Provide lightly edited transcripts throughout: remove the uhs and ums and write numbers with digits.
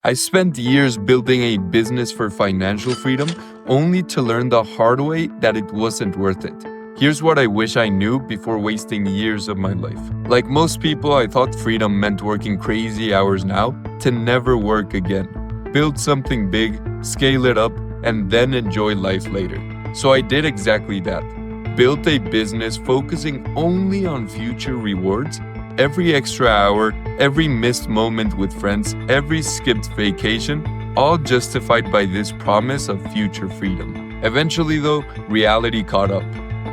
I spent years building a business for financial freedom, only to learn the hard way that it wasn't worth it. Here's what I wish I knew before wasting years of my life. Like most people, I thought freedom meant working crazy hours now to never work again. Build something big, scale it up, and then enjoy life later. So I did exactly that. Built a business focusing only on future rewards. Every extra hour, every missed moment with friends, every skipped vacation, all justified by this promise of future freedom. Eventually though, reality caught up.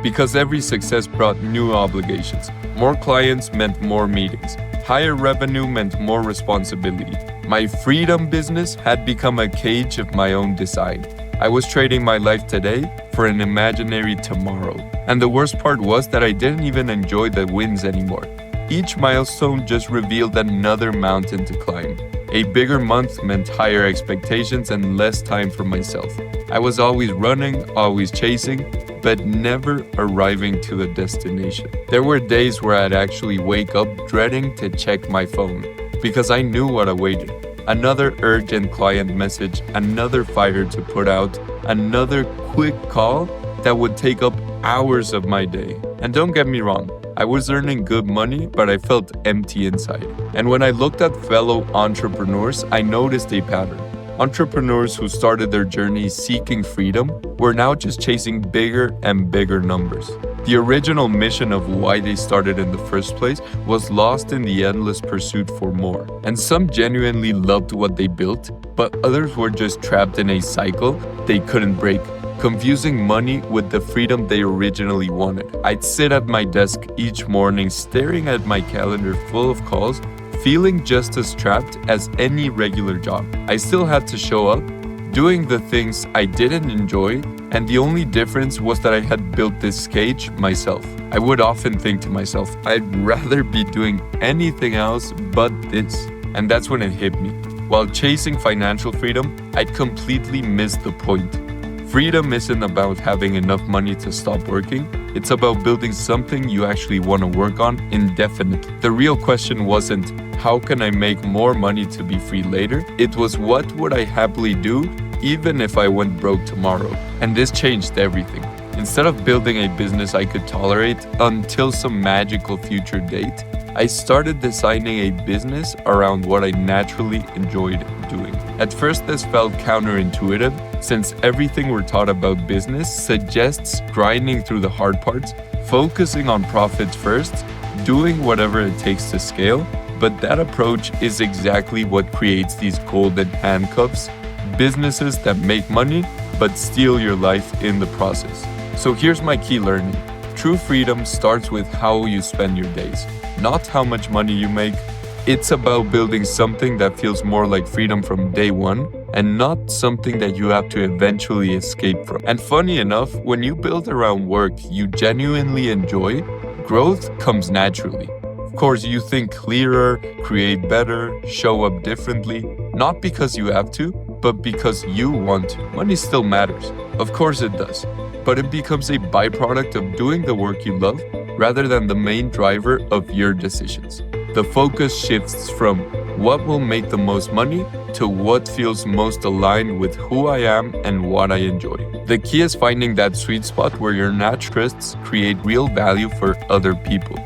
Because every success brought new obligations. More clients meant more meetings. Higher revenue meant more responsibility. My freedom business had become a cage of my own design. I was trading my life today for an imaginary tomorrow. And the worst part was that I didn't even enjoy the wins anymore. Each milestone just revealed another mountain to climb. A bigger month meant higher expectations and less time for myself. I was always running, always chasing, but never arriving to the destination. There were days where I'd actually wake up dreading to check my phone because I knew what awaited. Another urgent client message, another fire to put out, another quick call that would take up hours of my day. And don't get me wrong, I was earning good money, but I felt empty inside. And when I looked at fellow entrepreneurs, I noticed a pattern. Entrepreneurs who started their journey seeking freedom were now just chasing bigger and bigger numbers. The original mission of why they started in the first place was lost in the endless pursuit for more. And some genuinely loved what they built, but others were just trapped in a cycle they couldn't break, confusing money with the freedom they originally wanted. I'd sit at my desk each morning staring at my calendar full of calls, feeling just as trapped as any regular job. I still had to show up, doing the things I didn't enjoy, and the only difference was that I had built this cage myself. I would often think to myself, I'd rather be doing anything else but this. And that's when it hit me. While chasing financial freedom, I'd completely missed the point. Freedom isn't about having enough money to stop working. It's about building something you actually want to work on indefinitely. The real question wasn't, how can I make more money to be free later? It was, what would I happily do even if I went broke tomorrow? And this changed everything. Instead of building a business I could tolerate until some magical future date, I started designing a business around what I naturally enjoyed doing. At first, this felt counterintuitive, since everything we're taught about business suggests grinding through the hard parts, focusing on profits first, doing whatever it takes to scale. But that approach is exactly what creates these golden handcuffs, businesses that make money but steal your life in the process. So here's my key learning. True freedom starts with how you spend your days, not how much money you make. It's about building something that feels more like freedom from day one and not something that you have to eventually escape from. And funny enough, when you build around work you genuinely enjoy, growth comes naturally. Of course, you think clearer, create better, show up differently, not because you have to, but because you want to. Money still matters. Of course it does. But it becomes a byproduct of doing the work you love rather than the main driver of your decisions. The focus shifts from what will make the most money to what feels most aligned with who I am and what I enjoy. The key is finding that sweet spot where your natural interests create real value for other people.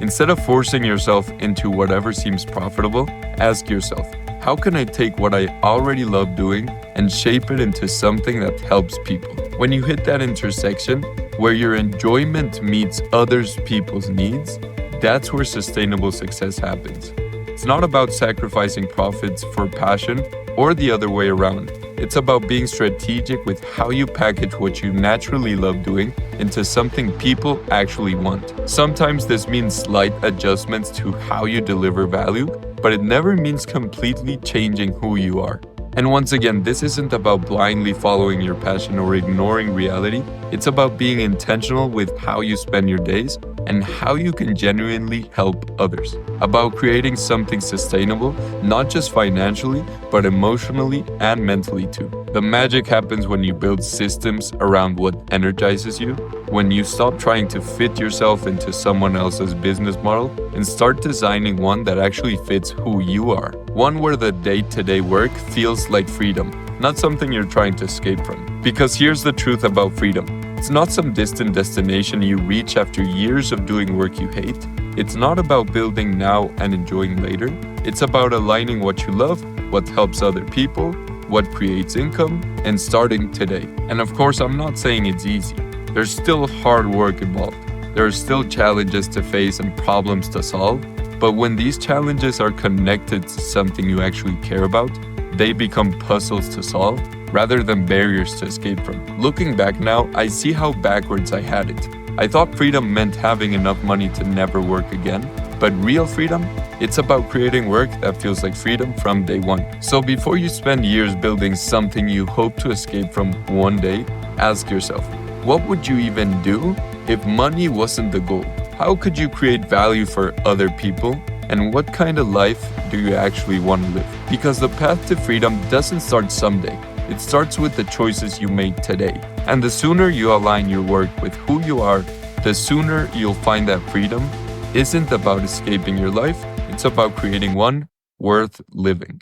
Instead of forcing yourself into whatever seems profitable, ask yourself, how can I take what I already love doing and shape it into something that helps people? When you hit that intersection where your enjoyment meets others people's needs, that's where sustainable success happens. It's not about sacrificing profits for passion or the other way around. It's about being strategic with how you package what you naturally love doing into something people actually want. Sometimes this means slight adjustments to how you deliver value, but it never means completely changing who you are. And once again, this isn't about blindly following your passion or ignoring reality. It's about being intentional with how you spend your days and how you can genuinely help others. About creating something sustainable, not just financially, but emotionally and mentally too. The magic happens when you build systems around what energizes you, when you stop trying to fit yourself into someone else's business model and start designing one that actually fits who you are. One where the day-to-day work feels like freedom, not something you're trying to escape from. Because here's the truth about freedom. It's not some distant destination you reach after years of doing work you hate. It's not about building now and enjoying later. It's about aligning what you love, what helps other people, what creates income, and starting today. And of course, I'm not saying it's easy. There's still hard work involved. There are still challenges to face and problems to solve. But when these challenges are connected to something you actually care about, they become puzzles to solve rather than barriers to escape from. Looking back now, I see how backwards I had it. I thought freedom meant having enough money to never work again. But real freedom, it's about creating work that feels like freedom from day one. So before you spend years building something you hope to escape from one day, ask yourself, what would you even do if money wasn't the goal? How could you create value for other people? And what kind of life do you actually want to live? Because the path to freedom doesn't start someday. It starts with the choices you make today. And the sooner you align your work with who you are, the sooner you'll find that freedom isn't about escaping your life, it's about creating one worth living.